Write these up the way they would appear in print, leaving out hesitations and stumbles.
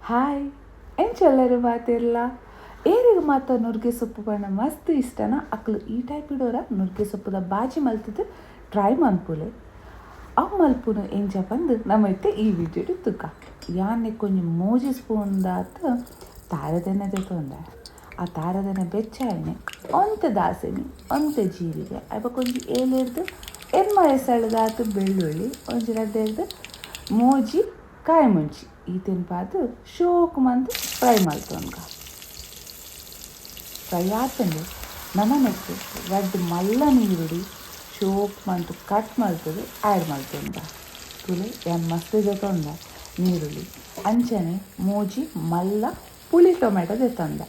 Hi ಎಂಚೆಲ್ಲರೂ ಮಾತಿರಲ್ಲ ಏರಿಗೆ ಮಾತ್ರ ನುಗ್ಗೆ ಸೊಪ್ಪು ಬಣ್ಣ ಮಸ್ತ್ ಇಷ್ಟನ ಅಕ್ಲು ಈ ಟೈಪ್ ಇಡೋರ ನುಗ್ಗೆ ಸೊಪ್ಪುದ ಬಾಜಿ ಮಲ್ತದ್ದು ಟ್ರೈ ಮಲ್ಪುಲೆ ಅವು ಮಲ್ಪುನು ಎಂಚ ಬಂದು ನಮ್ಮೈತೆ ಈ ವಿಡಿಯೋಡು ತುಕ ಯಾನೆ ಕೊಂಚ ಮೋಜಿ ಸ್ಪೂನ್ದಾತ ತಾರದೆನೆ ತೊಂದೆ ಆ ತಾರದೆನೆ ಬೆಚ್ಚಾಯನೆ ಒಂತ ದಾಸೆನಿ ಒಂತ ಜೀರಿಗೆ ಅವ ಕೊಂಚ ಏಲಿರ್ದು ಎಮ್ಮ ಎಸಳ್ದಾತು ಬೆಳ್ಳುಳ್ಳಿ ಒಂಚ ರಡ್ಡೆರ್ದು ಮೋಜಿ ಕಾಯಿ ಮುಂಚಿ ಈ ತಿನ್ಪಾದು ಶೋಕು ಮಂದು ಫ್ರೈ ಮಲ್ತೊನ್ಗ ಫ್ರೈ ಆತಂಡು ನಮನೆಕ್ಕೆ ರಡ್ಡು ಮಲ್ಲ ನೀರುಡಿ ಶೋಕು ಮಂತು ಕಟ್ ಮಲ್ತದು ಆ್ಯಡ್ ಮಲ್ತೊಂದ ತುಲೆ ಮಸ್ತ್ ತೊಂದ ನೀರುಳ್ಳಿ ಅಂಚನೆ ಮೋಜಿ ಮಲ್ಲ ಪುಳಿ ಟೊಮೆಟೊ ತೆತ್ತೊಂದ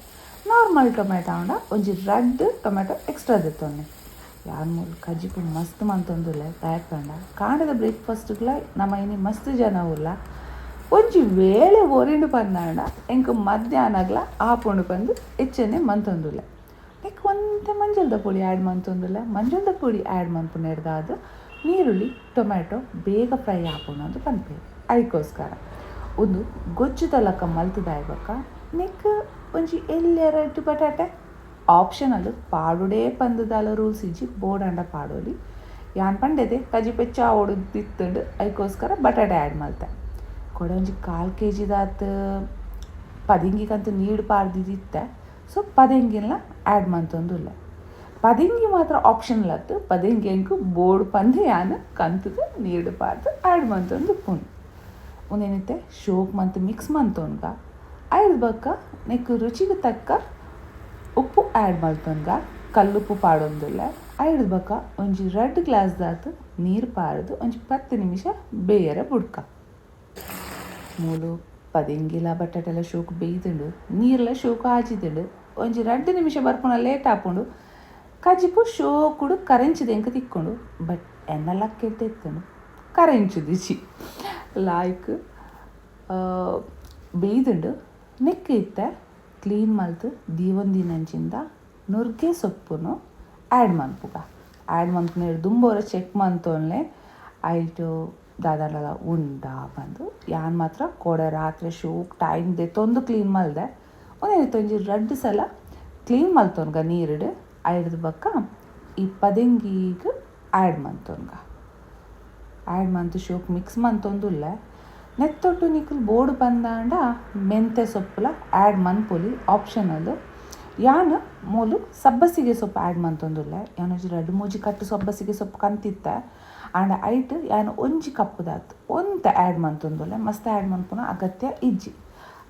ನಾರ್ಮಲ್ ಟೊಮೆಟೊ ಆಂಡ ಒಂಜಿ ರಡ್ಡು ಟೊಮೆಟೊ ಎಕ್ಸ್ಟ್ರಾ ತೆತ್ತೊಂದೆ ಯಾನ್ ಮೂಲ ಕಜ್ಜಿಪು ಮಸ್ತ್ ಮಂತೊಂದುಲ್ಲ ತಯಪಂಡ ಕಾಂಡದ ಬ್ರೇಕ್ಫಾಸ್ಟ್ಗಳ ನಮ್ಮ ಇನಿ ಮಸ್ತ್ ಜನ ಉಲ್ಲ ಒಂಜಿ ವೇಳೆ ಒರಿಂಡು ಪಂದಾಂಡ ಎಂಕ್ ಮಧ್ಯಾಹ್ನಗ್ಲ ಆಪುಂಡು ಬಂದು ಹೆಚ್ಚನೆ ಮಂತೊಂದುಲ್ಲ ನೆಕ್ ಒಂತೆ ಮಂಜಲ್ದ ಪುಡಿ ಆ್ಯಡ್ ಮಂತೊಂದುಲ್ಲ ಮಂಜಲ್ದ ಪುಡಿ ಆ್ಯಡ್ ಮನ್ಪುನೆರ್ದಾದು ನೀರುಳ್ಳಿ ಟೊಮೆಟೊ ಬೇಗ ಫ್ರೈ ಆಪುಂಡು ಅಂತ ಪನ್ಪೇರು ಅದಕ್ಕೋಸ್ಕರ ಒಂದು ಗೊಜ್ಜು ತಲಕ ಮಲ್ತದಾಯ್ಬಕ್ಕ ನೆಕ್ ಒಂಜಿ ಎಲ್ಲೆರಡು ಬಟಾಟೆ ಆಪ್ಷನಲ್ ಪಾಡುಡೇ ಪಂದದಾಲ ರೂಲ್ಸ್ ಇಜ್ಜಿ ಬೋಡಂಡ ಪಾಡೋಲಿ ಯಾನ್ ಪಂಡೆದೆ ಕಜಿ ಪೆಚ್ಚ ಹೊಡೆದಿತ್ತಂಡು ಅದಕ್ಕೋಸ್ಕರ ಬಟಾಟೆ ಆ್ಯಡ್ ಮಲ್ತೆ ಕೊಡ ಒಂಜಿ 1/4 kg ಪದಿಂಗಿಗಂತೂ ನೀಡು ಪಾರ್ದಿದ್ದಿತ್ತೆ ಸೊ ಪದಿಂಗಿನ ಆ್ಯಡ್ ಮಂತೊಂದುಲ್ಲ ಪದಿಂಗಿ ಮಾತ್ರ ಆಪ್ಷನಲ್ ಆಯ್ತು ಪದಿಂಗಿ ಎಂಕು ಬೋರ್ಡ್ ಪಂದೆ ಯಾನು ಕಂತದು ನೀಡು ಪಾರ್ದು ಆ್ಯಡ್ ಮಂತೊಂದು ಪುಣ್ ಒಂದೇನೈತೆ ಶೋಕ್ ಮಂತ್ ಮಿಕ್ಸ್ ಮಂತೊನ್ಗ ಆಯ್ದು ಬಕ್ಕ ನೆಕ್ ರುಚಿಗೆ ತಕ್ಕ ಉಪ್ಪು ಆ್ಯಡ್ ಮಲ್ತೊನ್ಗ ಕಲ್ಲುಪ್ಪು ಪಾಡೊಂದಿಲ್ಲ ಆಯ್ದು ಬಕ್ಕ ಒಂಜಿ 2 ಗ್ಲಾಸ್ದಾತು ನೀರು ಪಾರ್ದು ಒಂಜಿ 10 ನಿಮಿಷ ಬೇಯರ ಬುಡ್ಕ ಮೂಲು ಪದಿಂಗಿಲ ಬಟಾಟೆಲ್ಲ ಶೋಕು ಬೇಯ್ದುಂಡು ನೀರೆಲ್ಲ ಶೋಕು ಆಜಿದುಂಡು ಒಂಜಿ 2 ನಿಮಿಷ ಬರ್ಪುನ ಲೇಟ್ ಆಪುಂಡು ಕಜಿಪು ಶೋಕುಡು ಕರೆಂಚಿದ ಎಂಕ ತಿಕ್ಕೊಂಡು ಬಟ್ ಎನ್ನೆಲ್ಲ ಕೆಟ್ಟೆತ್ತುಂಡು ಕರೆಂಚುದಿಚಿ ಲಾಯ್ಕ್ ಬೇಯ್ದುಂಡು ನೆಕ್ ಇತ್ತೆ ಕ್ಲೀನ್ ಮಲ್ತು ದೀವೊಂದಿನಂಚಿಂದ ನುಗ್ಗೆ ಸೊಪ್ಪುನು ಆ್ಯಡ್ ಮನ್ಪುಗ ಆ್ಯಡ್ ಮನ್ಪುನ ದುಂಬೋರ ಚೆಕ್ ಮಂತೊನ್ಲೆ ಆಯ್ತು ದಾದಾಂಡಲ ಉಂಡ ಬಂದು ಯಾನ್ ಮಾತ್ರ ಕೊಡ ರಾತ್ರಿ ಶೋಕ್ ಟೈಮ್ ದೆತ್ತೊಂದು ಕ್ಲೀನ್ ಮಲ್ದೆ ಒಂದೇನಿತ್ತು ಒಂಜಿ 2 ಸಲ ಕ್ಲೀನ್ ಮಲ್ತೊನ್ಗ ನೀರುಡು ಆಯ್ದು ಬಕ್ಕ ಈ ಪದಿಂಗಿಗೆ ಆ್ಯಡ್ ಮಲ್ತೊನ್ಗ ಆ್ಯಡ್ ಮಂತು ಶೋಕ್ ಮಿಕ್ಸ್ ಮಂತೊಂದುಲ್ಲ ನೆತ್ತೊಟ್ಟು ನಿಕ್ಕಲು ಬೋರ್ಡ್ ಬಂದಾಂಡ ಮೆಂತೆ ಸೊಪ್ಪುಲ ಆ್ಯಡ್ ಮನ್ಪೊಲಿ ಆಪ್ಷನಲ್ ಯಾನು ಮೂಲು ಸಬ್ಬಸಿಗೆ ಸೊಪ್ಪು ಆ್ಯಡ್ ಮಂತೊಂದುಲ್ಲ ಯಾನೊಂಜಿ 2-3 ಕಟ್ಟು ಸಬ್ಬಸಿಗೆ ಸೊಪ್ಪು ಕಂತಿತ್ತೆ ಆಂಡ ಐಟ್ ಯಾನು ಒಂಜಿ ಕಪ್ಪುದಾತು ಒಂತ ಆ್ಯಡ್ ಮಂತೊಂದುಲ್ಲ ಮಸ್ತ್ ಆ್ಯಡ್ ಮನ್ಪುನ ಅಗತ್ಯ ಇಜ್ಜಿ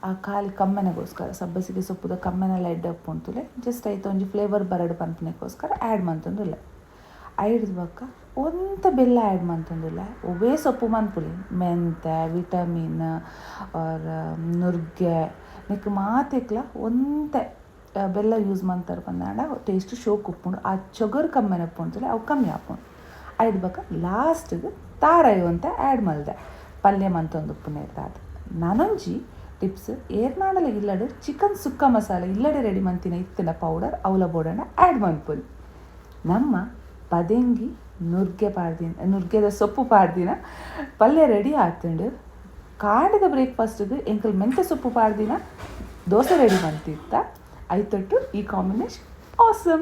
ಆ ಖಾಲಿ ಕಮ್ಮೆನೆಗೋಸ್ಕರ ಸಬ್ಬಸಿಗೆ ಸೊಪ್ಪುದ ಕಮ್ಮೆನೆಲ್ಲ ಎಡ್ಡಪ್ಪುಂತುಲೆ ಜಸ್ಟ್ ಆಯ್ತು ಒಂಜಿ ಫ್ಲೇವರ್ ಬರಡು ಪನ್ಪನೆಗೋಸ್ಕರ ಆ್ಯಡ್ ಮಂತೊಂದುಲ್ಲ ಐಡ್ದು ಬಕ್ಕ ಒಂತ ಬೆಲ್ಲ ಆ್ಯಡ್ ಮಂತೊಂದುಲ್ಲ ಒವೇ ಸೊಪ್ಪು ಮನ್ಪುಲಿ ಮೆಂತೆ ವಿಟಮಿನ್ ಆರ್ ನುಗ್ಗೆ ನೆಕ್ ಮಾತೆಕ್ಲ ಒಂತೆ ಬೆಲ್ಲ ಯೂಸ್ ಮಾಡ್ತಾರೆ ಬಂದಾಂಡ ಟೇಸ್ಟ್ ಶೋಕ್ ಉಪ್ಪುಂಡು ಆ ಚೊಗರು ಕಮ್ಮೆನೆ ಉಪ್ಪುಂತುಲೆ ಅವು ಕಮ್ಮಿ ಆಪುಂಡು ಐದು ಬಕ್ಕ ಲಾಸ್ಟಿಗೆ ತಾರಾಯು ಅಂತ ಆ್ಯಡ್ ಮಲ್ದೆ ಪಲ್ಯ ಮಂತೊಂದು ಉಪ್ಪುನೇರ್ದಾದು ನಾನೊಂಜಿ ಟಿಪ್ಸ್ ಏರ್ನಾಡಲ ಇಲ್ಲಡು ಚಿಕನ್ ಸುಕ್ಕ ಮಸಾಲೆ ಇಲ್ಲಡೆ ರೆಡಿ ಮಂತಿನ ಇತ್ತಿನ ಪೌಡರ್ ಅವಲ ಬೋಡನ್ನ ಆ್ಯಡ್ ಮನ್ಪುಲಿ ನಮ್ಮ ಪದಿಂಗಿ ನುರ್ಗೆದ ಸೊಪ್ಪು ಪಾಡ್ದಿನ ಪಲ್ಯ ರೆಡಿ ಆತುಂಡು ಕಾಂಡದ ಬ್ರೇಕ್ಫಾಸ್ಟಿಗೆ ಎಂಕಲ್ ಮೆಂತೆ ಸೊಪ್ಪು ಪಾಡ್ದಿನ ದೋಸೆ ರೆಡಿ ಮಂತಿತ್ತ ಐತೊಟ್ಟು ಈ ಕಾಂಬಿನೇಷನ್ ಆಸಮ್.